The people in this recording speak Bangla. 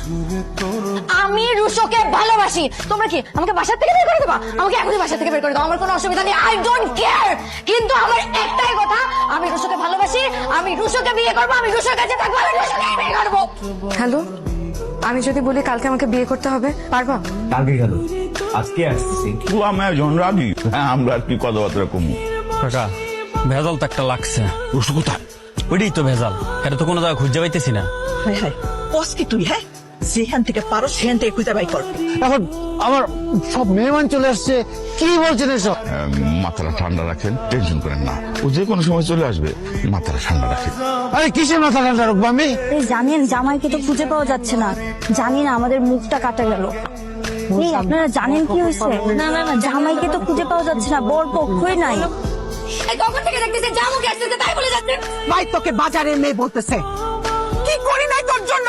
আমি রুশোকে ভালোবাসি। তোমরা কি আমাকে বাসা থেকে বের করে দেবা? আমাকে এখনই বাসা থেকে বের করে দাও, আমার কোনো অসুবিধা নেই, আই ডোন্ট কেয়ার। কিন্তু আমার একটাই কথা, আমি রুশোকে ভালোবাসি, আমি রুশোকে বিয়ে করবো, আমি রুশোর কাছে থাকবো, আমি রুশোকে বিয়ে করবো। হ্যালো, আমি যদি বলি কালকে আমাকে বিয়ে করতে হবে, পারবা? কালকে গেল, আজকে আসছি। আমি জন রাজি, হ্যাঁ আমরা আর কি কথাবার্তা কমু। কাকা ভেজাল তো একটা লাগছে। রসু কোথায়? ওইটাই তো ভেজাল, এটা তো কোনো জায়গায় খুঁজে পাইতেছি না। হায় হায়, কস কি তুই? হ্যাঁ, যেখান থেকে পারো সেখান থেকে খুঁজে বাই কর। এখন আমার সব মেহমান চলে আসছে, কি বলছেন এসব? মাথাটা ঠান্ডা রাখেন, টেনশন করেন না, ও যে কোনো সময় চলে আসবে, মাথাটা ঠান্ডা রাখেন। আরে কিসের মাথা ঠান্ডা রাখবো আমি? জানেন জামাইকে তো খুঁজে পাওয়া যাচ্ছে না, জানি না আমাদের মুখটা কাটা গেল। এই আপনারা জানেন কি হয়েছে? না না না, জামাইকে তো খুঁজে পাওয়া যাচ্ছে না, বর পক্ষই নাই। কখন থেকে দেখতেছি জামুকে আসতেছে তাই বলে যাচ্ছে। ভাই তোকে বাজারের মেয়ে বলতেছে, কি করি নাই তোর জন্য?